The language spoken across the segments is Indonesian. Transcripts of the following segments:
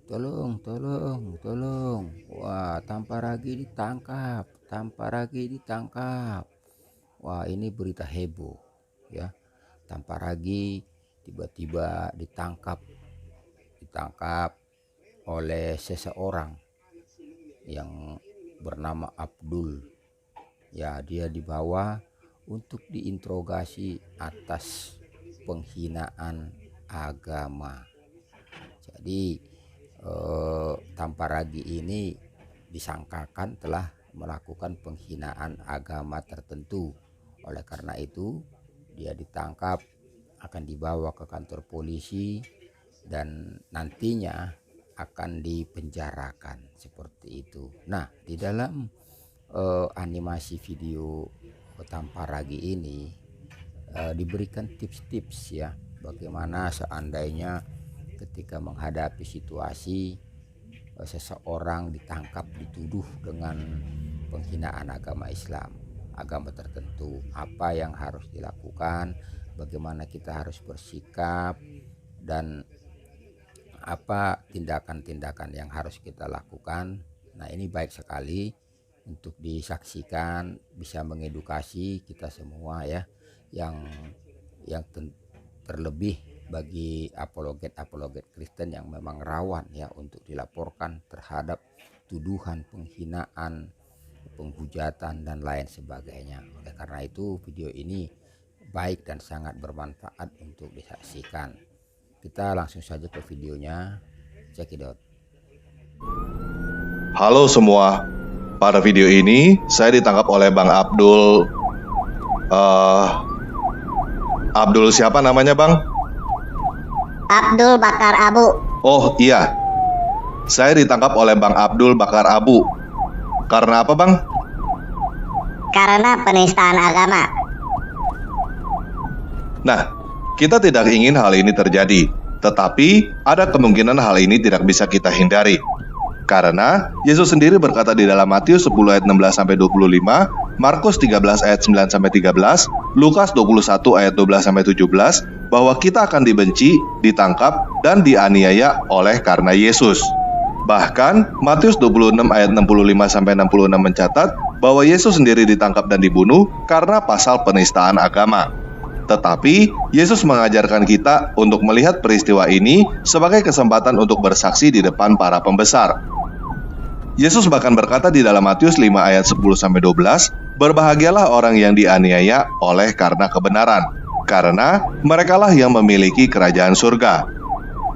Tolong, tolong, tolong. Wah, Tamparagi ditangkap, Tamparagi ditangkap. Wah, ini berita heboh ya. Tamparagi tiba-tiba ditangkap oleh seseorang yang bernama Abdul. Ya, dia dibawa untuk diinterogasi atas penghinaan agama. Jadi Tamparagi ini disangkakan telah melakukan penghinaan agama tertentu. Oleh karena itu, dia ditangkap, akan dibawa ke kantor polisi dan nantinya akan dipenjarakan seperti itu. Nah, di dalam animasi video Tamparagi ini diberikan tips-tips ya, bagaimana seandainya ketika menghadapi situasi seseorang ditangkap dituduh dengan penghinaan agama Islam, agama tertentu, apa yang harus dilakukan, bagaimana kita harus bersikap, dan apa tindakan-tindakan yang harus kita lakukan. Nah, ini baik sekali untuk disaksikan, bisa mengedukasi kita semua ya, yang terlebih bagi apologet Kristen yang memang rawan ya untuk dilaporkan terhadap tuduhan penghinaan, penghujatan dan lain sebagainya. Oleh karena itu, video ini baik dan sangat bermanfaat untuk disaksikan. Kita langsung saja ke videonya. Check it out. Halo semua, pada video ini saya ditangkap oleh Bang Abdul. Abdul siapa namanya, Bang? Abdul Bakar Abu. Oh iya, saya ditangkap oleh Bang Abdul Bakar Abu. Karena apa, Bang? Karena penistaan agama. Nah, kita tidak ingin hal ini terjadi, tetapi ada kemungkinan hal ini tidak bisa kita hindari. Karena Yesus sendiri berkata di dalam Matius 10 ayat 16-25, Markus 13 ayat 9-13, Lukas 21 ayat 12-17, bahwa kita akan dibenci, ditangkap, dan dianiaya oleh karena Yesus. Bahkan Matius 26 ayat 65-66 mencatat bahwa Yesus sendiri ditangkap dan dibunuh karena pasal penistaan agama. Tetapi Yesus mengajarkan kita untuk melihat peristiwa ini sebagai kesempatan untuk bersaksi di depan para pembesar. Yesus bahkan berkata di dalam Matius 5 ayat 10-12, berbahagialah orang yang dianiaya oleh karena kebenaran, karena merekalah yang memiliki kerajaan surga.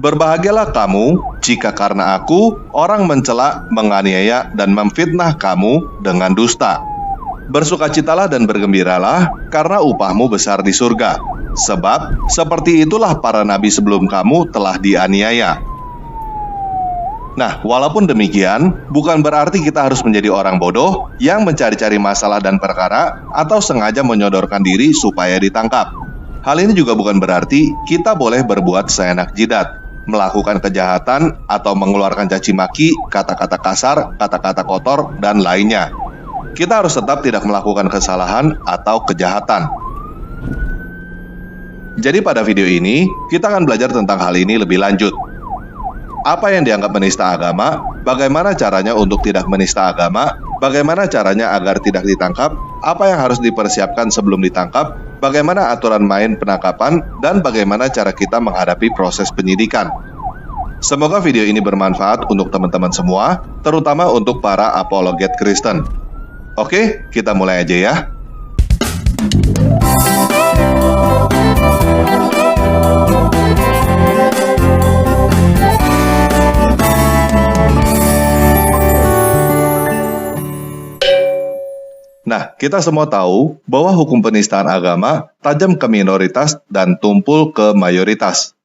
Berbahagialah kamu jika karena aku orang mencela, menganiaya, dan memfitnah kamu dengan dusta. Bersukacitalah dan bergembiralah, karena upahmu besar di surga. Sebab seperti itulah para nabi sebelum kamu telah dianiaya. Nah, walaupun demikian, bukan berarti kita harus menjadi orang bodoh yang mencari-cari masalah dan perkara atau sengaja menyodorkan diri supaya ditangkap. Hal ini juga bukan berarti kita boleh berbuat seenak jidat, melakukan kejahatan atau mengeluarkan caci maki, kata-kata kasar, kata-kata kotor, dan lainnya. Kita harus tetap tidak melakukan kesalahan atau kejahatan. Jadi pada video ini, kita akan belajar tentang hal ini lebih lanjut. Apa yang dianggap menista agama, bagaimana caranya untuk tidak menista agama, bagaimana caranya agar tidak ditangkap, apa yang harus dipersiapkan sebelum ditangkap, bagaimana aturan main penangkapan, dan bagaimana cara kita menghadapi proses penyidikan. Semoga video ini bermanfaat untuk teman-teman semua, terutama untuk para apologet Kristen. Oke, kita mulai aja ya. Nah, kita semua tahu bahwa hukum penistaan agama tajam ke minoritas dan tumpul ke mayoritas.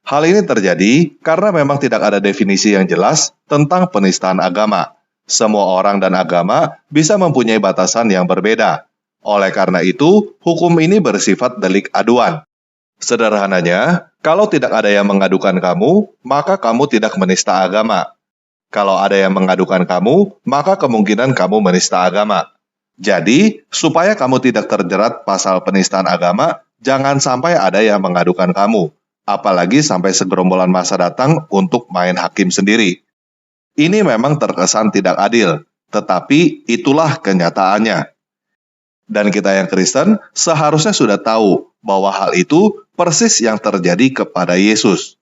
Hal ini terjadi karena memang tidak ada definisi yang jelas tentang penistaan agama. Semua orang dan agama bisa mempunyai batasan yang berbeda. Oleh karena itu, hukum ini bersifat delik aduan. Sederhananya, kalau tidak ada yang mengadukan kamu, maka kamu tidak menista agama. Kalau ada yang mengadukan kamu, maka kemungkinan kamu menista agama. Jadi, supaya kamu tidak terjerat pasal penistaan agama, jangan sampai ada yang mengadukan kamu. apalagi sampai segerombolan massa datang untuk main hakim sendiri. Ini memang terkesan tidak adil, tetapi itulah kenyataannya. Dan kita yang Kristen seharusnya sudah tahu bahwa hal itu persis yang terjadi kepada Yesus.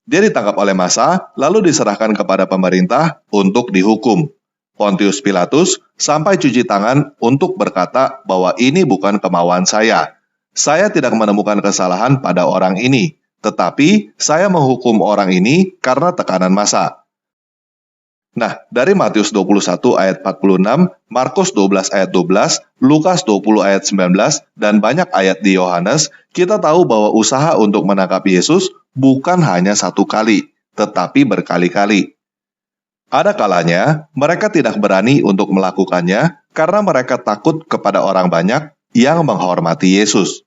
Dia ditangkap oleh massa, lalu diserahkan kepada pemerintah untuk dihukum. Pontius Pilatus sampai cuci tangan untuk berkata bahwa ini bukan kemauan saya. Saya tidak menemukan kesalahan pada orang ini, tetapi saya menghukum orang ini karena tekanan massa. Nah, dari Matius 21 ayat 46, Markus 12 ayat 12, Lukas 20 ayat 19, dan banyak ayat di Yohanes, kita tahu bahwa usaha untuk menangkap Yesus bukan hanya satu kali, tetapi berkali-kali. Ada kalanya, mereka tidak berani untuk melakukannya karena mereka takut kepada orang banyak yang menghormati Yesus.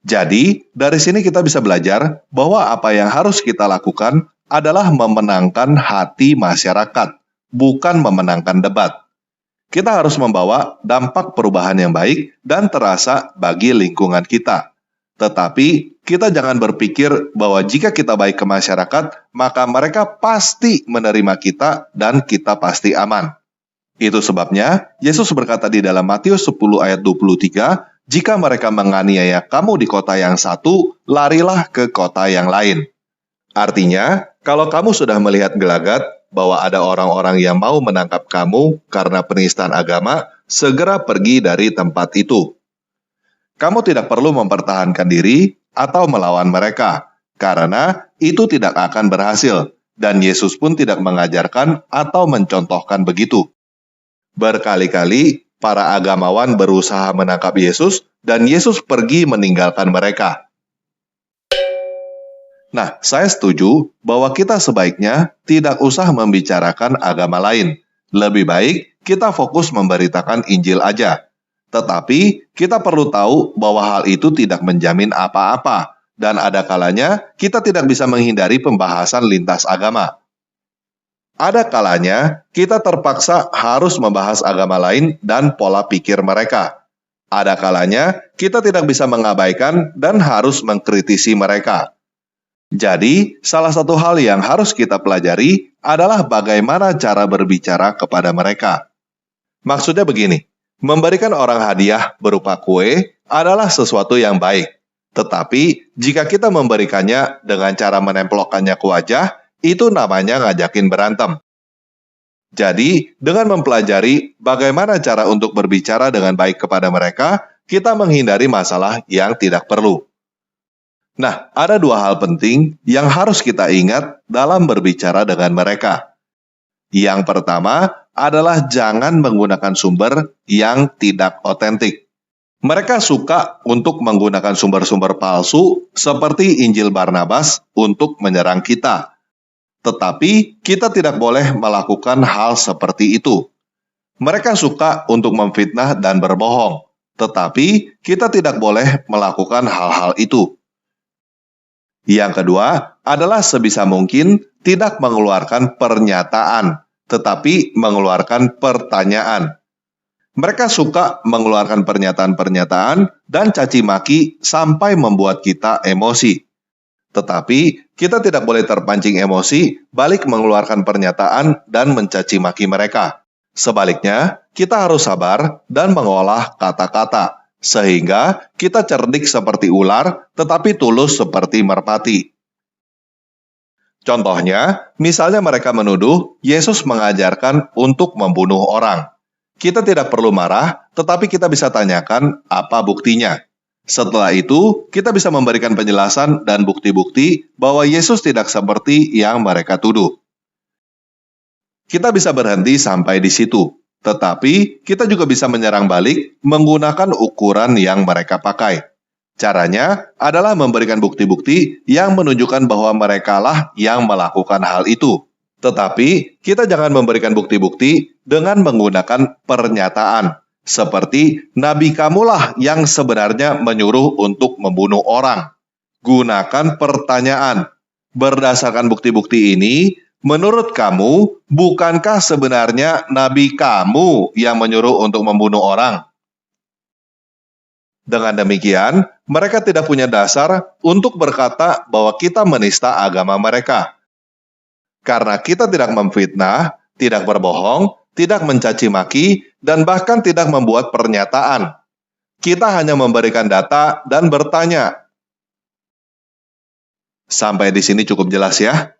Jadi, dari sini kita bisa belajar bahwa apa yang harus kita lakukan adalah memenangkan hati masyarakat, bukan memenangkan debat. Kita harus membawa dampak perubahan yang baik dan terasa bagi lingkungan kita. Tetapi, kita jangan berpikir bahwa jika kita baik ke masyarakat, maka mereka pasti menerima kita dan kita pasti aman. Itu sebabnya, Yesus berkata di dalam Matius 10 ayat 23, jika mereka menganiaya kamu di kota yang satu, larilah ke kota yang lain. Artinya, kalau kamu sudah melihat gelagat bahwa ada orang-orang yang mau menangkap kamu karena penistaan agama, segera pergi dari tempat itu. Kamu tidak perlu mempertahankan diri atau melawan mereka, karena itu tidak akan berhasil, dan Yesus pun tidak mengajarkan atau mencontohkan begitu. Berkali-kali, para agamawan berusaha menangkap Yesus, dan Yesus pergi meninggalkan mereka. Nah, saya setuju bahwa kita sebaiknya tidak usah membicarakan agama lain. Lebih baik kita fokus memberitakan Injil aja. Tetapi kita perlu tahu bahwa hal itu tidak menjamin apa-apa, dan ada kalanya kita tidak bisa menghindari pembahasan lintas agama. Ada kalanya kita terpaksa harus membahas agama lain dan pola pikir mereka. Ada kalanya kita tidak bisa mengabaikan dan harus mengkritisi mereka. Jadi, salah satu hal yang harus kita pelajari adalah bagaimana cara berbicara kepada mereka. Maksudnya begini, memberikan orang hadiah berupa kue adalah sesuatu yang baik. Tetapi, jika kita memberikannya dengan cara menempelkannya ke wajah, itu namanya ngajakin berantem. Jadi, dengan mempelajari bagaimana cara untuk berbicara dengan baik kepada mereka, kita menghindari masalah yang tidak perlu. Nah, ada dua hal penting yang harus kita ingat dalam berbicara dengan mereka. Yang pertama adalah jangan menggunakan sumber yang tidak otentik. Mereka suka untuk menggunakan sumber-sumber palsu seperti Injil Barnabas untuk menyerang kita. Tetapi kita tidak boleh melakukan hal seperti itu. Mereka suka untuk memfitnah dan berbohong, tetapi kita tidak boleh melakukan hal-hal itu. Yang kedua adalah sebisa mungkin tidak mengeluarkan pernyataan, tetapi mengeluarkan pertanyaan. Mereka suka mengeluarkan pernyataan-pernyataan dan caci maki sampai membuat kita emosi. Tetapi kita tidak boleh terpancing emosi balik mengeluarkan pernyataan dan mencaci maki mereka. Sebaliknya, kita harus sabar dan mengolah kata-kata, sehingga kita cerdik seperti ular, tetapi tulus seperti merpati. Contohnya, misalnya mereka menuduh Yesus mengajarkan untuk membunuh orang. Kita tidak perlu marah, tetapi kita bisa tanyakan apa buktinya. Setelah itu, kita bisa memberikan penjelasan dan bukti-bukti bahwa Yesus tidak seperti yang mereka tuduh. Kita bisa berhenti sampai di situ. Tetapi, kita juga bisa menyerang balik menggunakan ukuran yang mereka pakai. Caranya adalah memberikan bukti-bukti yang menunjukkan bahwa merekalah yang melakukan hal itu. Tetapi, kita jangan memberikan bukti-bukti dengan menggunakan pernyataan. Seperti, Nabi kamulah yang sebenarnya menyuruh untuk membunuh orang. Gunakan pertanyaan. Berdasarkan bukti-bukti ini, menurut kamu, bukankah sebenarnya Nabi kamu yang menyuruh untuk membunuh orang? Dengan demikian, mereka tidak punya dasar untuk berkata bahwa kita menista agama mereka. Karena kita tidak memfitnah, tidak berbohong, tidak mencaci maki, dan bahkan tidak membuat pernyataan. Kita hanya memberikan data dan bertanya. Sampai di sini cukup jelas ya?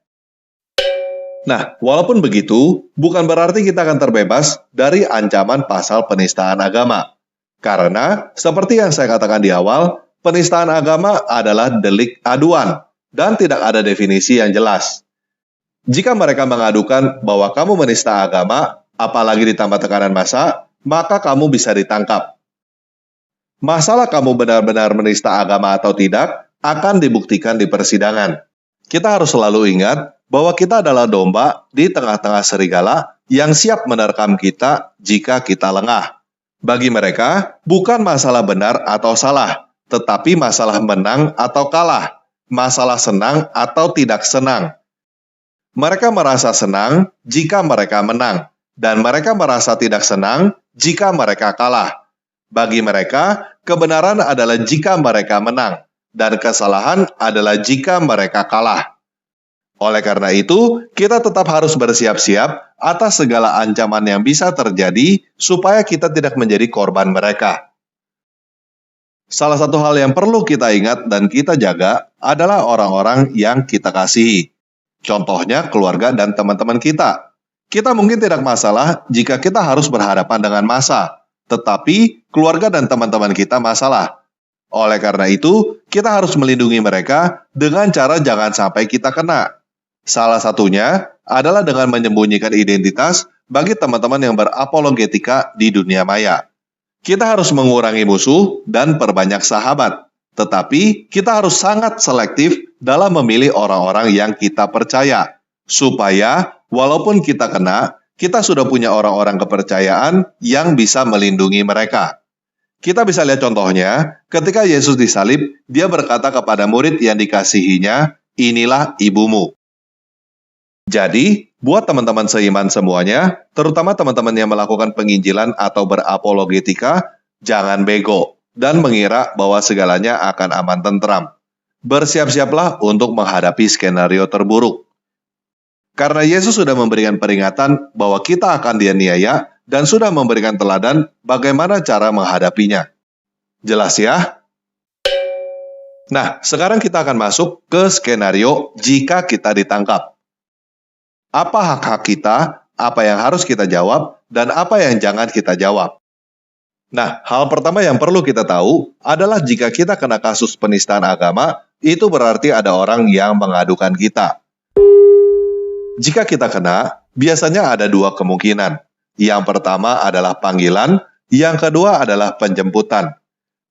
Nah, walaupun begitu, bukan berarti kita akan terbebas dari ancaman pasal penistaan agama. Karena, seperti yang saya katakan di awal, penistaan agama adalah delik aduan, dan tidak ada definisi yang jelas. Jika mereka mengadukan bahwa kamu menista agama, apalagi ditambah tekanan massa, maka kamu bisa ditangkap. Masalah kamu benar-benar menista agama atau tidak akan dibuktikan di persidangan. Kita harus selalu ingat bahwa kita adalah domba di tengah-tengah serigala yang siap menerkam kita jika kita lengah. Bagi mereka, bukan masalah benar atau salah, tetapi masalah menang atau kalah, masalah senang atau tidak senang. Mereka merasa senang jika mereka menang, dan mereka merasa tidak senang jika mereka kalah. Bagi mereka, kebenaran adalah jika mereka menang, dan kesalahan adalah jika mereka kalah. Oleh karena itu, kita tetap harus bersiap-siap atas segala ancaman yang bisa terjadi supaya kita tidak menjadi korban mereka. Salah satu hal yang perlu kita ingat dan kita jaga adalah orang-orang yang kita kasihi. Contohnya keluarga dan teman-teman kita. Kita mungkin tidak masalah jika kita harus berhadapan dengan massa, tetapi keluarga dan teman-teman kita masalah. Oleh karena itu, kita harus melindungi mereka dengan cara jangan sampai kita kena. Salah satunya adalah dengan menyembunyikan identitas bagi teman-teman yang berapologetika di dunia maya. Kita harus mengurangi musuh dan perbanyak sahabat, tetapi kita harus sangat selektif dalam memilih orang-orang yang kita percaya, supaya walaupun kita kena, kita sudah punya orang-orang kepercayaan yang bisa melindungi mereka. Kita bisa lihat contohnya, ketika Yesus disalib, dia berkata kepada murid yang dikasihinya, "Inilah ibumu." Jadi, buat teman-teman seiman semuanya, terutama teman-teman yang melakukan penginjilan atau berapologetika, jangan bego dan mengira bahwa segalanya akan aman tentram. Bersiap-siaplah untuk menghadapi skenario terburuk. Karena Yesus sudah memberikan peringatan bahwa kita akan dianiaya dan sudah memberikan teladan bagaimana cara menghadapinya. Jelas ya? Nah, sekarang kita akan masuk ke skenario jika kita ditangkap. Apa hak-hak kita, apa yang harus kita jawab, dan apa yang jangan kita jawab. Nah, hal pertama yang perlu kita tahu adalah jika kita kena kasus penistaan agama, itu berarti ada orang yang mengadukan kita. Jika kita kena, biasanya ada dua kemungkinan. Yang pertama adalah panggilan, yang kedua adalah penjemputan.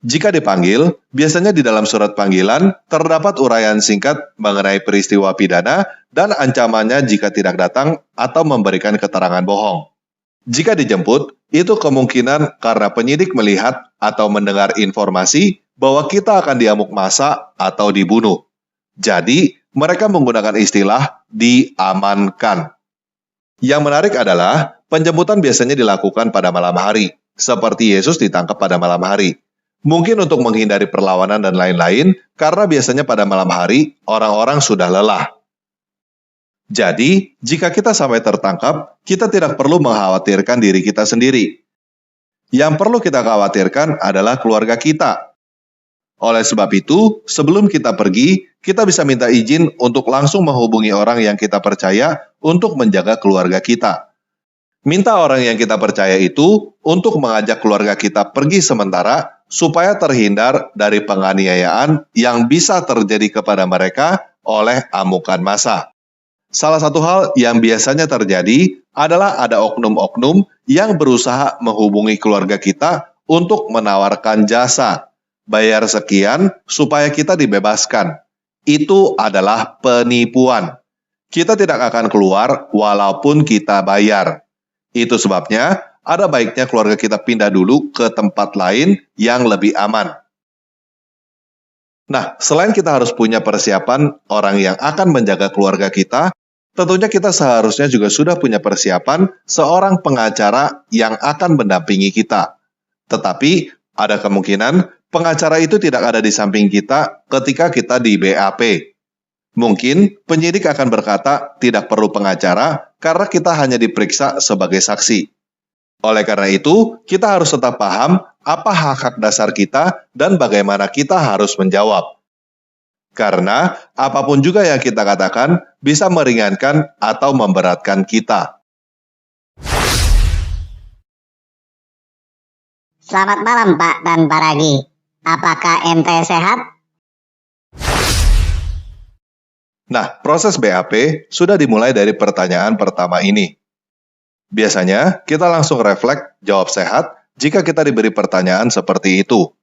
Jika dipanggil, biasanya di dalam surat panggilan terdapat uraian singkat mengenai peristiwa pidana dan ancamannya jika tidak datang atau memberikan keterangan bohong. Jika dijemput, itu kemungkinan karena penyidik melihat atau mendengar informasi bahwa kita akan diamuk massa atau dibunuh. Jadi, mereka menggunakan istilah diamankan. Yang menarik adalah, penjemputan biasanya dilakukan pada malam hari, seperti Yesus ditangkap pada malam hari. Mungkin untuk menghindari perlawanan dan lain-lain, karena biasanya pada malam hari, orang-orang sudah lelah. Jadi, jika kita sampai tertangkap, kita tidak perlu mengkhawatirkan diri kita sendiri. Yang perlu kita khawatirkan adalah keluarga kita. Oleh sebab itu, sebelum kita pergi, kita bisa minta izin untuk langsung menghubungi orang yang kita percaya untuk menjaga keluarga kita. Minta orang yang kita percaya itu untuk mengajak keluarga kita pergi sementara supaya terhindar dari penganiayaan yang bisa terjadi kepada mereka oleh amukan massa. Salah satu hal yang biasanya terjadi adalah ada oknum-oknum yang berusaha menghubungi keluarga kita untuk menawarkan jasa, bayar sekian supaya kita dibebaskan. Itu adalah penipuan. Kita tidak akan keluar walaupun kita bayar. Itu sebabnya ada baiknya keluarga kita pindah dulu ke tempat lain yang lebih aman. Nah, selain kita harus punya persiapan orang yang akan menjaga keluarga kita, tentunya kita seharusnya juga sudah punya persiapan seorang pengacara yang akan mendampingi kita. Tetapi, ada kemungkinan pengacara itu tidak ada di samping kita ketika kita di BAP. Mungkin penyidik akan berkata tidak perlu pengacara karena kita hanya diperiksa sebagai saksi. Oleh karena itu, kita harus tetap paham apa hak-hak dasar kita dan bagaimana kita harus menjawab. Karena apapun juga yang kita katakan bisa meringankan atau memberatkan kita. Selamat malam Pak dan Pak Ragi. Apakah ente sehat? Nah, proses BAP sudah dimulai dari pertanyaan pertama ini. Biasanya, kita langsung refleks jawab sehat jika kita diberi pertanyaan seperti itu.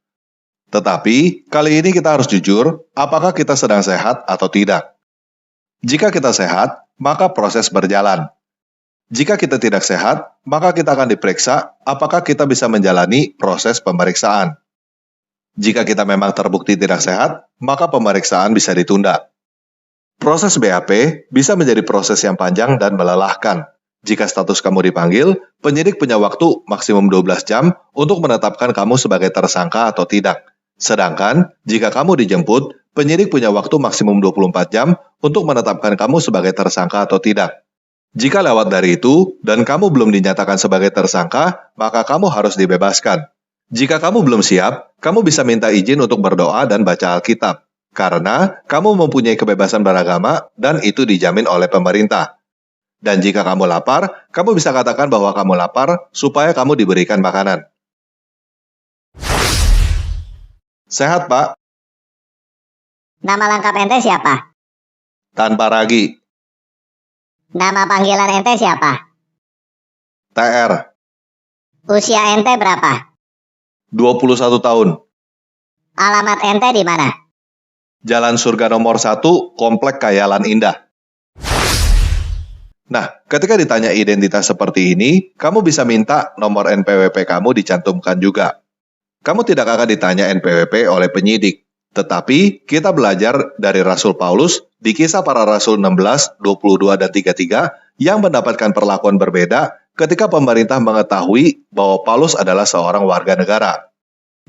Tetapi, kali ini kita harus jujur, apakah kita sedang sehat atau tidak. Jika kita sehat, maka proses berjalan. Jika kita tidak sehat, maka kita akan diperiksa apakah kita bisa menjalani proses pemeriksaan. Jika kita memang terbukti tidak sehat, maka pemeriksaan bisa ditunda. Proses BAP bisa menjadi proses yang panjang dan melelahkan. Jika status kamu dipanggil, penyidik punya waktu maksimum 12 jam untuk menetapkan kamu sebagai tersangka atau tidak. Sedangkan, jika kamu dijemput, penyidik punya waktu maksimum 24 jam untuk menetapkan kamu sebagai tersangka atau tidak. Jika lewat dari itu, dan kamu belum dinyatakan sebagai tersangka, maka kamu harus dibebaskan. Jika kamu belum siap, kamu bisa minta izin untuk berdoa dan baca Alkitab. Karena kamu mempunyai kebebasan beragama dan itu dijamin oleh pemerintah. Dan jika kamu lapar, kamu bisa katakan bahwa kamu lapar supaya kamu diberikan makanan. Sehat, Pak? Nama lengkap ente siapa? Tanpa Ragi. Nama panggilan ente siapa? TR. Usia ente berapa? 21 tahun. Alamat ente di mana? Jalan Surga nomor 1, Komplek Kayalan Indah. Nah, ketika ditanya identitas seperti ini, kamu bisa minta nomor NPWP kamu dicantumkan juga. Kamu tidak akan ditanya NPWP oleh penyidik. Tetapi, kita belajar dari Rasul Paulus di Kisah Para Rasul 16, 22, dan 33 yang mendapatkan perlakuan berbeda ketika pemerintah mengetahui bahwa Paulus adalah seorang warga negara.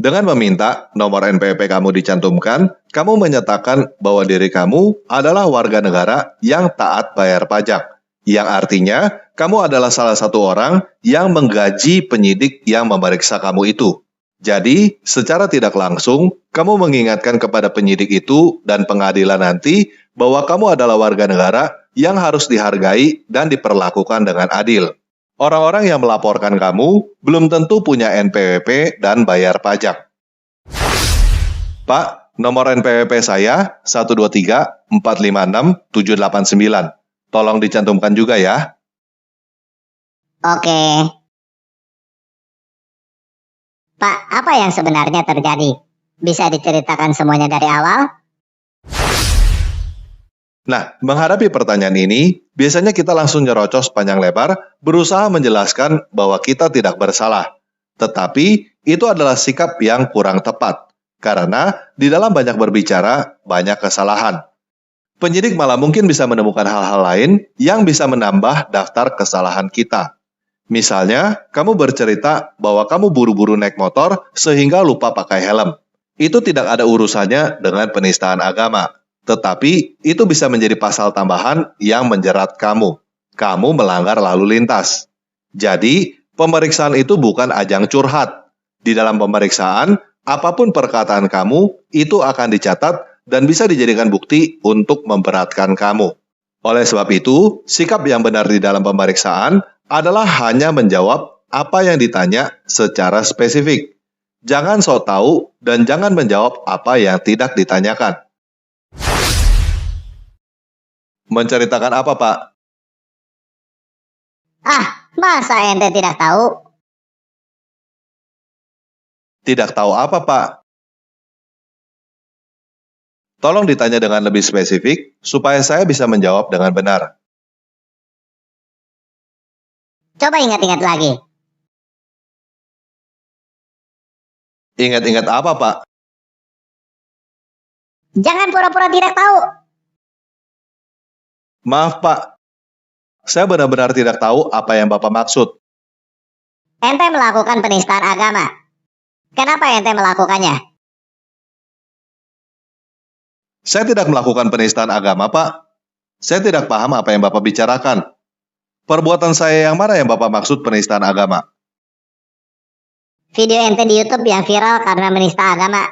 Dengan meminta nomor NPWP kamu dicantumkan, kamu menyatakan bahwa diri kamu adalah warga negara yang taat bayar pajak, yang artinya kamu adalah salah satu orang yang menggaji penyidik yang memeriksa kamu itu. Jadi, secara tidak langsung, kamu mengingatkan kepada penyidik itu dan pengadilan nanti bahwa kamu adalah warga negara yang harus dihargai dan diperlakukan dengan adil. Orang-orang yang melaporkan kamu belum tentu punya NPWP dan bayar pajak. Pak, nomor NPWP saya 123-456-789. Tolong dicantumkan juga ya. Oke. Pak, apa yang sebenarnya terjadi? Bisa diceritakan semuanya dari awal? Nah, menghadapi pertanyaan ini, biasanya kita langsung nyerocos panjang lebar, berusaha menjelaskan bahwa kita tidak bersalah. Tetapi, itu adalah sikap yang kurang tepat. Karena, di dalam banyak berbicara, banyak kesalahan. Penyidik malah mungkin bisa menemukan hal-hal lain yang bisa menambah daftar kesalahan kita. Misalnya, kamu bercerita bahwa kamu buru-buru naik motor sehingga lupa pakai helm. Itu tidak ada urusannya dengan penistaan agama. Tetapi, itu bisa menjadi pasal tambahan yang menjerat kamu. Kamu melanggar lalu lintas. Jadi, pemeriksaan itu bukan ajang curhat. Di dalam pemeriksaan, apapun perkataan kamu, itu akan dicatat dan bisa dijadikan bukti untuk memberatkan kamu. Oleh sebab itu, sikap yang benar di dalam pemeriksaan adalah hanya menjawab apa yang ditanya secara spesifik. Jangan sok tahu dan jangan menjawab apa yang tidak ditanyakan. Menceritakan apa, Pak? Masa ente tidak tahu? Tidak tahu apa, Pak? Tolong ditanya dengan lebih spesifik, supaya saya bisa menjawab dengan benar. Coba ingat-ingat lagi. Ingat-ingat apa, Pak? Jangan pura-pura tidak tahu. Maaf, Pak. Saya benar-benar tidak tahu apa yang Bapak maksud. Ente melakukan penistaan agama. Kenapa ente melakukannya? Saya tidak melakukan penistaan agama, Pak. Saya tidak paham apa yang Bapak bicarakan. Perbuatan saya yang mana yang Bapak maksud penistaan agama? Video ente di YouTube yang viral karena menista agama.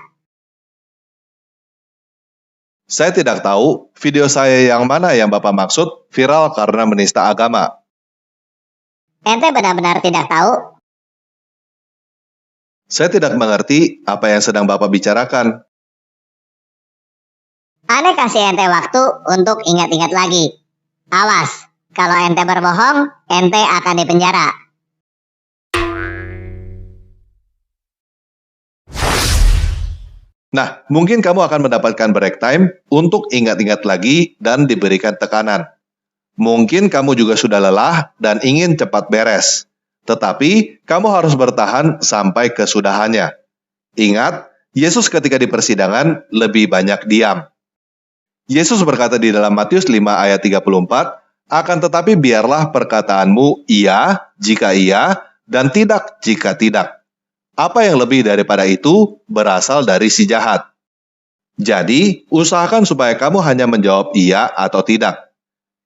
Saya tidak tahu video saya yang mana yang Bapak maksud viral karena menista agama. Ente benar-benar tidak tahu? Saya tidak mengerti apa yang sedang Bapak bicarakan. Ane kasih ente waktu untuk ingat-ingat lagi. Awas, kalau ente berbohong, ente akan dipenjara. Nah, mungkin kamu akan mendapatkan break time untuk ingat-ingat lagi dan diberikan tekanan. Mungkin kamu juga sudah lelah dan ingin cepat beres. Tetapi, kamu harus bertahan sampai kesudahannya. Ingat, Yesus ketika di persidangan lebih banyak diam. Yesus berkata di dalam Matius 5 ayat 34, "Akan tetapi biarlah perkataanmu iya jika iya dan tidak jika tidak." Apa yang lebih daripada itu berasal dari si jahat. Jadi, usahakan supaya kamu hanya menjawab iya atau tidak.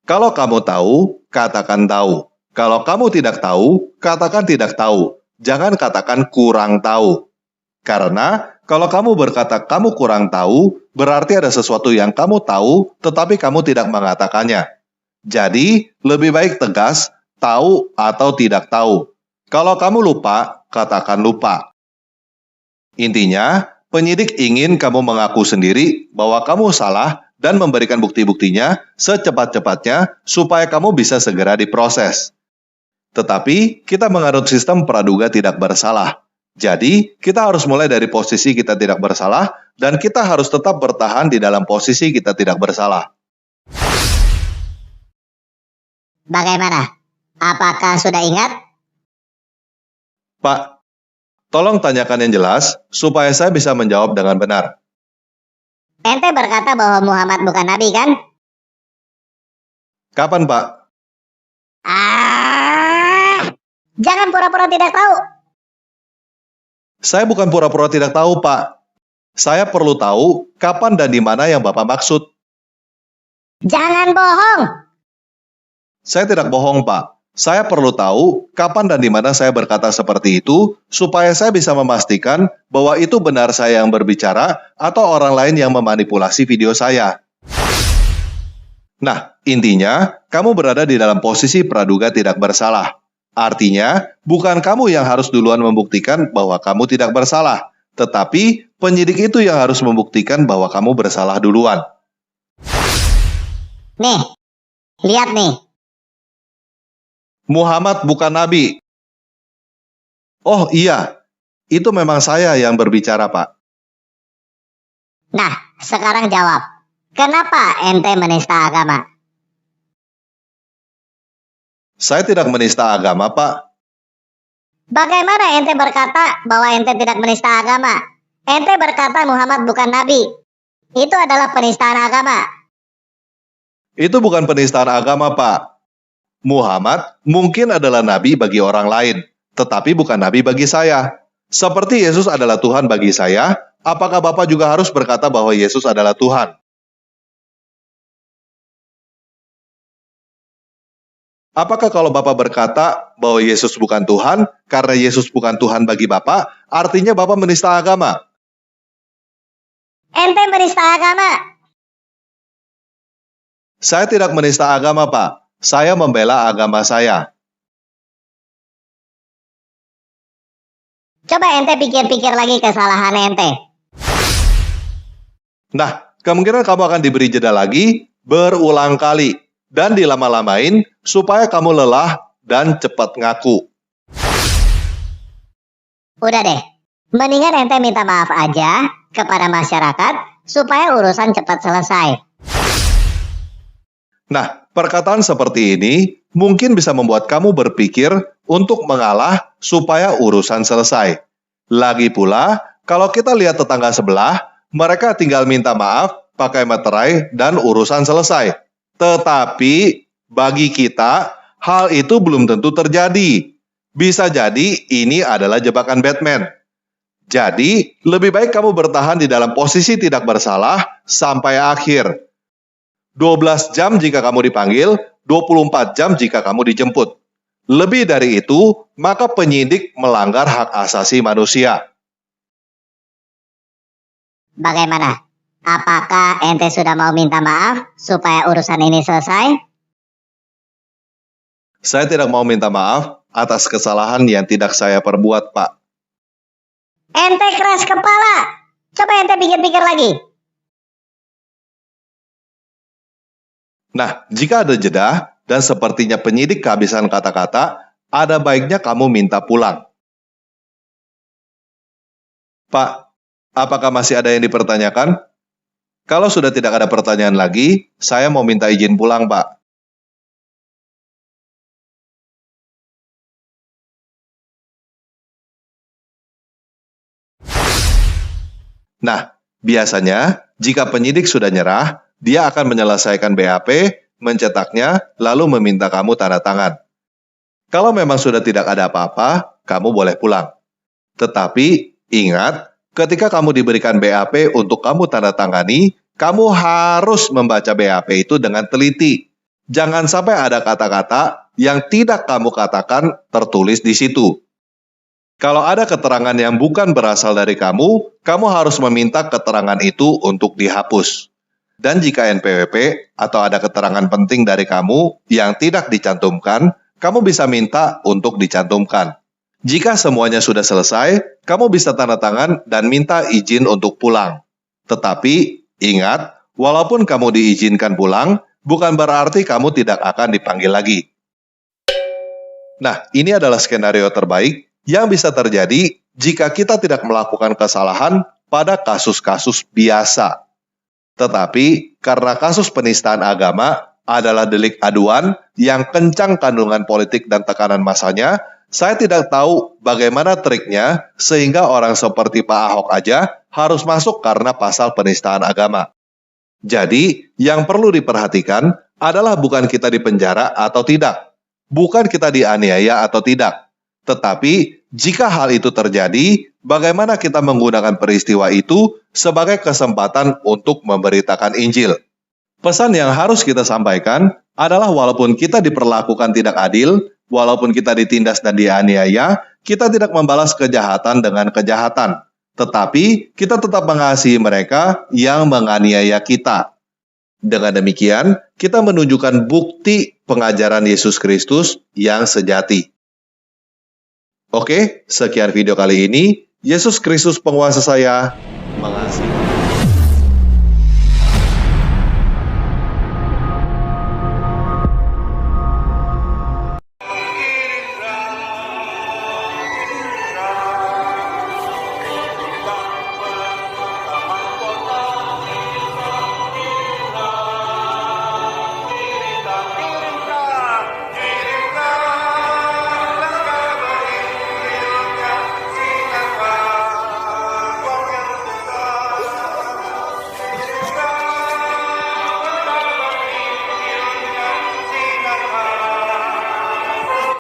Kalau kamu tahu, katakan tahu. Kalau kamu tidak tahu, katakan tidak tahu. Jangan katakan kurang tahu. Karena kalau kamu berkata kamu kurang tahu, berarti ada sesuatu yang kamu tahu, tetapi kamu tidak mengatakannya. Jadi, lebih baik tegas, tahu atau tidak tahu. Kalau kamu lupa, katakan lupa. Intinya, penyidik ingin kamu mengaku sendiri bahwa kamu salah dan memberikan bukti-buktinya secepat-cepatnya supaya kamu bisa segera diproses. Tetapi, kita menganut sistem praduga tidak bersalah. Jadi, kita harus mulai dari posisi kita tidak bersalah dan kita harus tetap bertahan di dalam posisi kita tidak bersalah. Bagaimana? Apakah sudah ingat? Pak, tolong tanyakan yang jelas supaya saya bisa menjawab dengan benar. Ente berkata bahwa Muhammad bukan nabi, kan? Kapan, Pak? Jangan pura-pura tidak tahu. Saya bukan pura-pura tidak tahu, Pak. Saya perlu tahu kapan dan di mana yang Bapak maksud. Jangan bohong. Saya tidak bohong, Pak. Saya perlu tahu kapan dan di mana saya berkata seperti itu supaya saya bisa memastikan bahwa itu benar saya yang berbicara atau orang lain yang memanipulasi video saya. Nah, intinya kamu berada di dalam posisi praduga tidak bersalah. Artinya, bukan kamu yang harus duluan membuktikan bahwa kamu tidak bersalah, tetapi penyidik itu yang harus membuktikan bahwa kamu bersalah duluan. Nih, lihat nih. Muhammad bukan nabi. Oh iya, itu memang saya yang berbicara, Pak. Nah, sekarang jawab. Kenapa ente menista agama? Saya tidak menista agama, Pak. Bagaimana ente berkata bahwa ente tidak menista agama? Ente berkata Muhammad bukan nabi. Itu adalah penistaan agama. Itu bukan penistaan agama, Pak. Muhammad mungkin adalah nabi bagi orang lain, tetapi bukan nabi bagi saya. Seperti Yesus adalah Tuhan bagi saya, apakah Bapak juga harus berkata bahwa Yesus adalah Tuhan? Apakah kalau Bapak berkata bahwa Yesus bukan Tuhan, karena Yesus bukan Tuhan bagi Bapak, artinya Bapak menista agama? Ente menista agama. Saya tidak menista agama, Pak. Saya membela agama saya. Coba ente pikir-pikir lagi kesalahan ente. Nah, kemungkinan kamu akan diberi jeda lagi berulang kali dan dilama-lamain supaya kamu lelah dan cepat ngaku. Udah deh, mendingan ente minta maaf aja kepada masyarakat supaya urusan cepat selesai. Nah, perkataan seperti ini mungkin bisa membuat kamu berpikir untuk mengalah supaya urusan selesai. Lagi pula, kalau kita lihat tetangga sebelah, mereka tinggal minta maaf, pakai materai, dan urusan selesai. Tetapi, bagi kita, hal itu belum tentu terjadi. Bisa jadi ini adalah jebakan Batman. Jadi, lebih baik kamu bertahan di dalam posisi tidak bersalah sampai akhir. 12 jam jika kamu dipanggil, 24 jam jika kamu dijemput. Lebih dari itu, maka penyidik melanggar hak asasi manusia. Bagaimana? Apakah ente sudah mau minta maaf supaya urusan ini selesai? Saya tidak mau minta maaf atas kesalahan yang tidak saya perbuat, Pak. Ente keras kepala. Coba ente pikir-pikir lagi. Nah, jika ada jeda dan sepertinya penyidik kehabisan kata-kata, ada baiknya kamu minta pulang. Pak, apakah masih ada yang dipertanyakan? Kalau sudah tidak ada pertanyaan lagi, saya mau minta izin pulang, Pak. Nah, biasanya jika penyidik sudah nyerah, dia akan menyelesaikan BAP, mencetaknya, lalu meminta kamu tanda tangan. Kalau memang sudah tidak ada apa-apa, kamu boleh pulang. Tetapi, ingat, ketika kamu diberikan BAP untuk kamu tanda tangani, kamu harus membaca BAP itu dengan teliti. Jangan sampai ada kata-kata yang tidak kamu katakan tertulis di situ. Kalau ada keterangan yang bukan berasal dari kamu harus meminta keterangan itu untuk dihapus. Dan jika NPWP atau ada keterangan penting dari kamu yang tidak dicantumkan, kamu bisa minta untuk dicantumkan. Jika semuanya sudah selesai, kamu bisa tanda tangan dan minta izin untuk pulang. Tetapi, ingat, walaupun kamu diizinkan pulang, bukan berarti kamu tidak akan dipanggil lagi. Nah, ini adalah skenario terbaik yang bisa terjadi jika kita tidak melakukan kesalahan pada kasus-kasus biasa. Tetapi, karena kasus penistaan agama adalah delik aduan yang kencang kandungan politik dan tekanan massanya, saya tidak tahu bagaimana triknya sehingga orang seperti Pak Ahok aja harus masuk karena pasal penistaan agama. Jadi, yang perlu diperhatikan adalah bukan kita dipenjara atau tidak, bukan kita dianiaya atau tidak, tetapi jika hal itu terjadi, bagaimana kita menggunakan peristiwa itu sebagai kesempatan untuk memberitakan Injil. Pesan yang harus kita sampaikan adalah walaupun kita diperlakukan tidak adil, walaupun kita ditindas dan dianiaya, kita tidak membalas kejahatan dengan kejahatan. Tetapi kita tetap mengasihi mereka yang menganiaya kita. Dengan demikian, kita menunjukkan bukti pengajaran Yesus Kristus yang sejati. Oke, sekian video kali ini. Yesus Kristus penguasa saya, mengasihi.